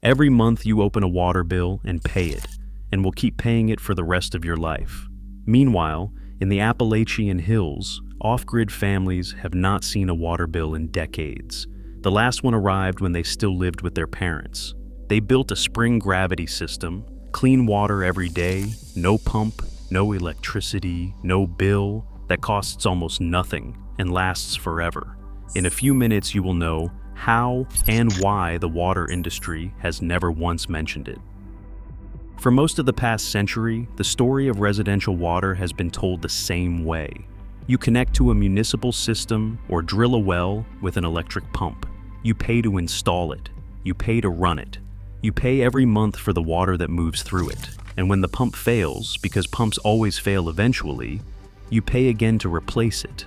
Every month you open a water bill and pay it, and will keep paying it for the rest of your life. Meanwhile, in the Appalachian hills, off-grid families have not seen a water bill in decades. The last one arrived when they still lived with their parents. They built a spring gravity system, clean water every day, no pump, no electricity, no bill, that costs almost nothing and lasts forever. In a few minutes you will know how and why the water industry has never once mentioned it. For most of the past century, the story of residential water has been told the same way. You connect to a municipal system or drill a well with an electric pump. You pay to install it. You pay to run it. You pay every month for the water that moves through it. And when the pump fails, because pumps always fail eventually, you pay again to replace it.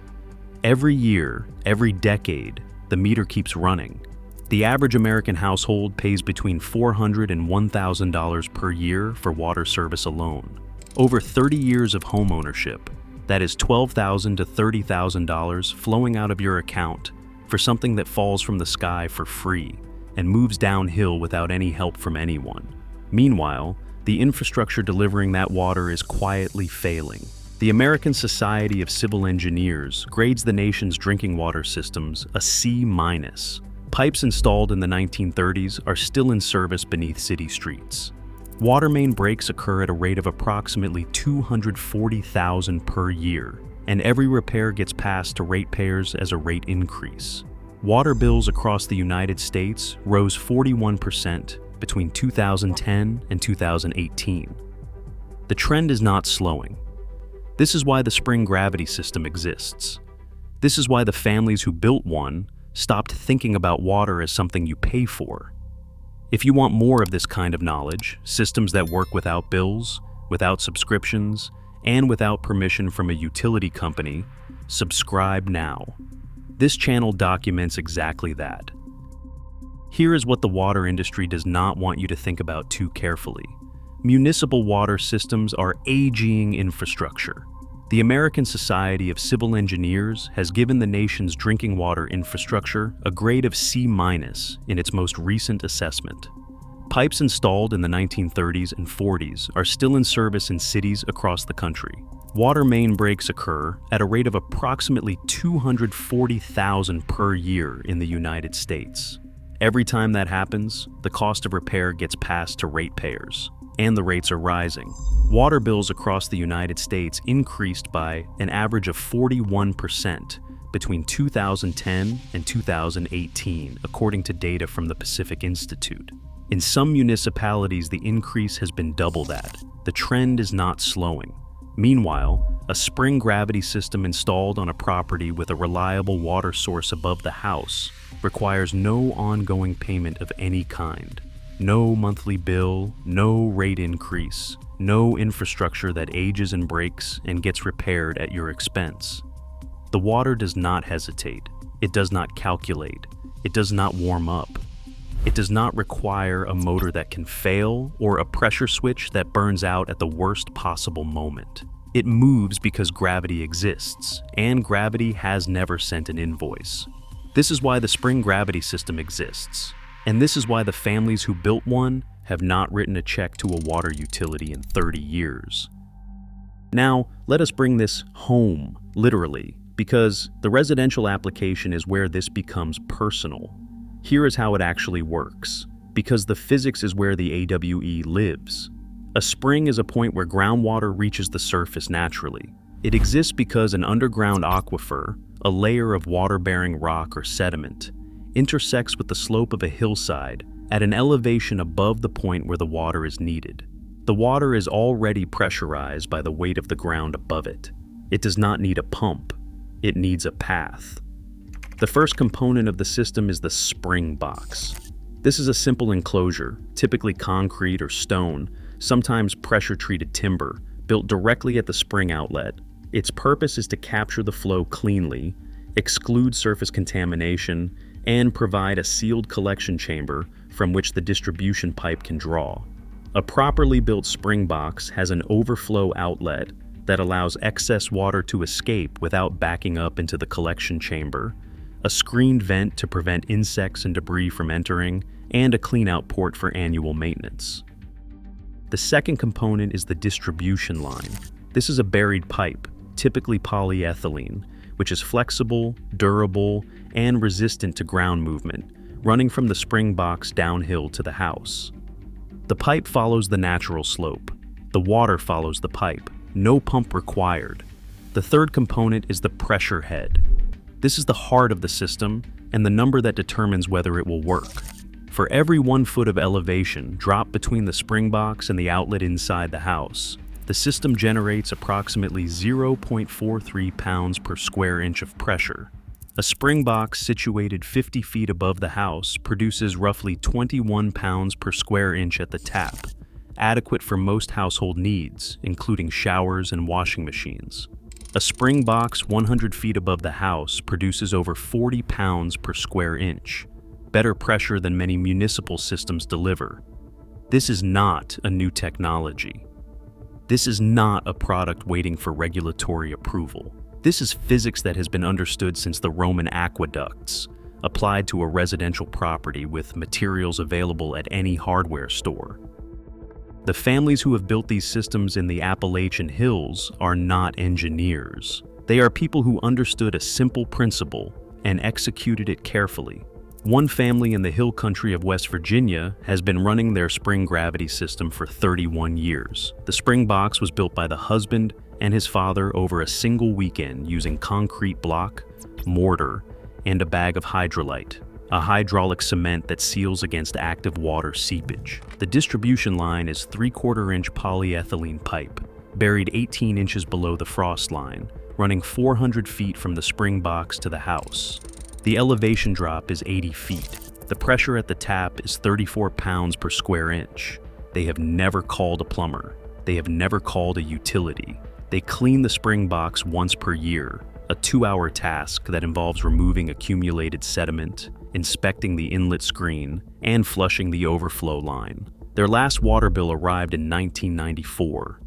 Every year, every decade, the meter keeps running. The average American household pays between $400 and $1,000 per year for water service alone. Over 30 years of homeownership, that is $12,000 to $30,000 flowing out of your account for something that falls from the sky for free and moves downhill without any help from anyone. Meanwhile, the infrastructure delivering that water is quietly failing. The American Society of Civil Engineers grades the nation's drinking water systems a C-. Pipes installed in the 1930s are still in service beneath city streets. Water main breaks occur at a rate of approximately 240,000 per year, and every repair gets passed to ratepayers as a rate increase. Water bills across the United States rose 41% between 2010 and 2018. The trend is not slowing. This is why the spring gravity system exists. This is why the families who built one stopped thinking about water as something you pay for. If you want more of this kind of knowledge, systems that work without bills, without subscriptions, and without permission from a utility company, subscribe now. This channel documents exactly that. Here is what the water industry does not want you to think about too carefully. Municipal water systems are aging infrastructure. The American Society of Civil Engineers has given the nation's drinking water infrastructure a grade of C- in its most recent assessment. Pipes installed in the 1930s and 40s are still in service in cities across the country. Water main breaks occur at a rate of approximately 240,000 per year in the United States. Every time that happens, the cost of repair gets passed to ratepayers, and the rates are rising. Water bills across the United States increased by an average of 41% between 2010 and 2018, according to data from the Pacific Institute. In some municipalities, the increase has been double that. The trend is not slowing. Meanwhile, a spring gravity system installed on a property with a reliable water source above the house requires no ongoing payment of any kind. No monthly bill, no rate increase, no infrastructure that ages and breaks and gets repaired at your expense. The water does not hesitate. It does not calculate. It does not warm up. It does not require a motor that can fail or a pressure switch that burns out at the worst possible moment. It moves because gravity exists, and gravity has never sent an invoice. This is why the spring gravity system exists. And this is why the families who built one have not written a check to a water utility in 30 years. Now, let us bring this home, literally, because the residential application is where this becomes personal. Here is how it actually works, because the physics is where the AWE lives. A spring is a point where groundwater reaches the surface naturally. It exists because an underground aquifer, a layer of water-bearing rock or sediment, intersects with the slope of a hillside at an elevation above the point where the water is needed. The water is already pressurized by the weight of the ground above it. It does not need a pump. It needs a path. The first component of the system is the spring box. This is a simple enclosure, typically concrete or stone, sometimes pressure-treated timber, built directly at the spring outlet. Its purpose is to capture the flow cleanly, exclude surface contamination, and provide a sealed collection chamber from which the distribution pipe can draw. A properly built spring box has an overflow outlet that allows excess water to escape without backing up into the collection chamber, a screened vent to prevent insects and debris from entering, and a cleanout port for annual maintenance. The second component is the distribution line. This is a buried pipe, typically polyethylene, which is flexible, durable, and resistant to ground movement, running from the spring box downhill to the house. The pipe follows the natural slope. The water follows the pipe. No pump required. The third component is the pressure head. This is the heart of the system and the number that determines whether it will work. For every 1 foot of elevation dropped between the spring box and the outlet inside the house, the system generates approximately 0.43 pounds per square inch of pressure. A spring box situated 50 feet above the house produces roughly 21 pounds per square inch at the tap, adequate for most household needs, including showers and washing machines. A spring box 100 feet above the house produces over 40 pounds per square inch, better pressure than many municipal systems deliver. This is not a new technology. This is not a product waiting for regulatory approval. This is physics that has been understood since the Roman aqueducts, applied to a residential property with materials available at any hardware store. The families who have built these systems in the Appalachian hills are not engineers. They are people who understood a simple principle and executed it carefully. One family in the hill country of West Virginia has been running their spring gravity system for 31 years. The spring box was built by the husband and his father over a single weekend using concrete block, mortar, and a bag of hydrolite, a hydraulic cement that seals against active water seepage. The distribution line is 3/4 inch polyethylene pipe, buried 18 inches below the frost line, running 400 feet from the spring box to the house. The elevation drop is 80 feet. The pressure at the tap is 34 pounds per square inch. They have never called a plumber. They have never called a utility. They clean the spring box once per year, a 2-hour task that involves removing accumulated sediment, inspecting the inlet screen, and flushing the overflow line. Their last water bill arrived in 1994.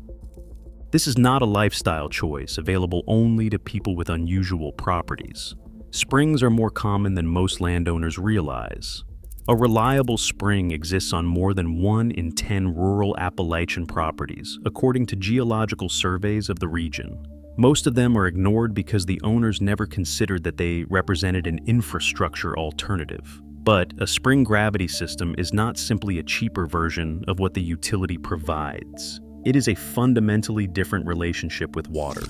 This is not a lifestyle choice available only to people with unusual properties. Springs are more common than most landowners realize. A reliable spring exists on more than 1 in 10 rural Appalachian properties, according to geological surveys of the region. Most of them are ignored because the owners never considered that they represented an infrastructure alternative. But a spring gravity system is not simply a cheaper version of what the utility provides. It is a fundamentally different relationship with water.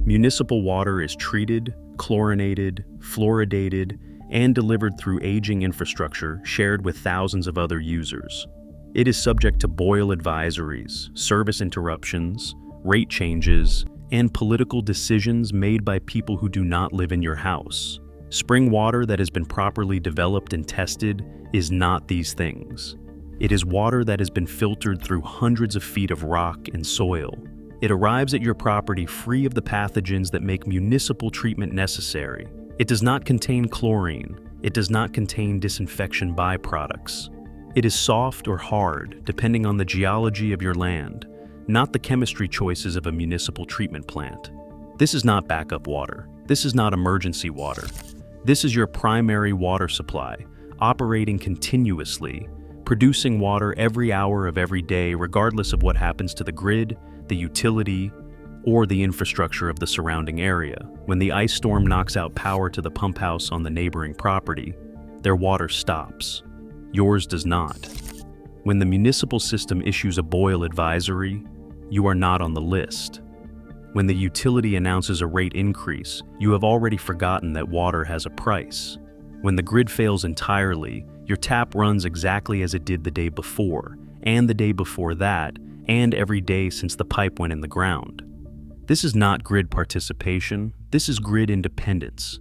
Municipal water is treated, chlorinated, fluoridated, and delivered through aging infrastructure shared with thousands of other users. It is subject to boil advisories, service interruptions, rate changes, and political decisions made by people who do not live in your house. Spring water that has been properly developed and tested is not these things. It is water that has been filtered through hundreds of feet of rock and soil. It arrives at your property free of the pathogens that make municipal treatment necessary. It does not contain chlorine. It does not contain disinfection byproducts. It is soft or hard, depending on the geology of your land, not the chemistry choices of a municipal treatment plant. This is not backup water. This is not emergency water. This is your primary water supply, operating continuously, producing water every hour of every day, regardless of what happens to the grid, the utility, or the infrastructure of the surrounding area. When the ice storm knocks out power to the pump house on the neighboring property, their water stops. Yours does not. When the municipal system issues a boil advisory, you are not on the list. When the utility announces a rate increase, you have already forgotten that water has a price. When the grid fails entirely, your tap runs exactly as it did the day before, and the day before that, and every day since the pipe went in the ground. This is not grid participation, this is grid independence.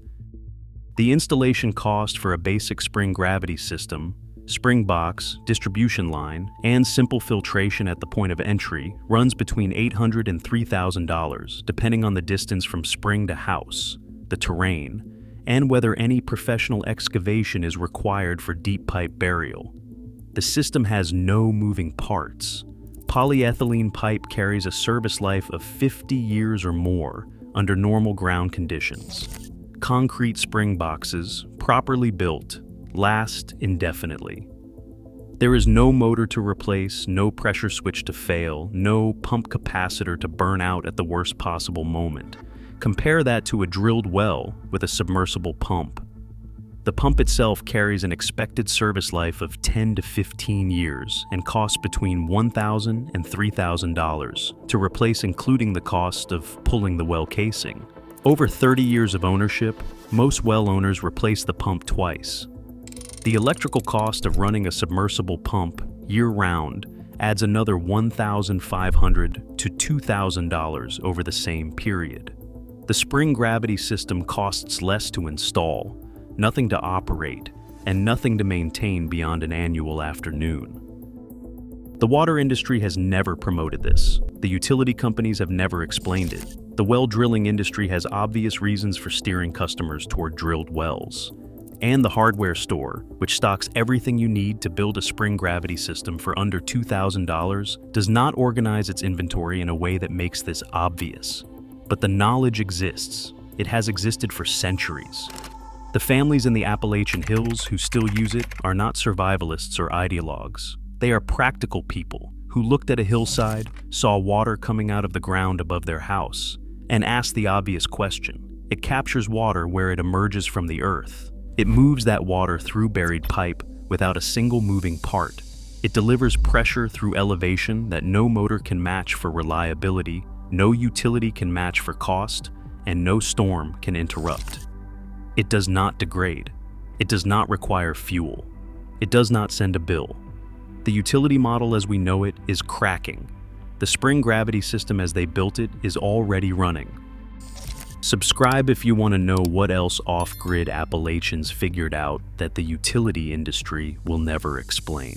The installation cost for a basic spring gravity system, spring box, distribution line, and simple filtration at the point of entry runs between $800 and $3,000, depending on the distance from spring to house, the terrain, and whether any professional excavation is required for deep pipe burial. The system has no moving parts. Polyethylene pipe carries a service life of 50 years or more under normal ground conditions. Concrete spring boxes, properly built, last indefinitely. There is no motor to replace, no pressure switch to fail, no pump capacitor to burn out at the worst possible moment. Compare that to a drilled well with a submersible pump. The pump itself carries an expected service life of 10 to 15 years and costs between $1,000 and $3,000 to replace, including the cost of pulling the well casing. Over 30 years of ownership, most well owners replace the pump twice. The electrical cost of running a submersible pump year-round adds another $1,500 to $2,000 over the same period. The spring gravity system costs less to install, nothing to operate, and nothing to maintain beyond an annual afternoon. The water industry has never promoted this. The utility companies have never explained it. The well drilling industry has obvious reasons for steering customers toward drilled wells. And the hardware store, which stocks everything you need to build a spring gravity system for under $2,000, does not organize its inventory in a way that makes this obvious. But the knowledge exists. It has existed for centuries. The families in the Appalachian Hills who still use it are not survivalists or ideologues. They are practical people who looked at a hillside, saw water coming out of the ground above their house, and asked the obvious question. It captures water where it emerges from the earth. It moves that water through buried pipe without a single moving part. It delivers pressure through elevation that no motor can match for reliability, no utility can match for cost, and no storm can interrupt. It does not degrade. It does not require fuel. It does not send a bill. The utility model as we know it is cracking. The spring gravity system as they built it is already running. Subscribe if you want to know what else off-grid Appalachians figured out that the utility industry will never explain.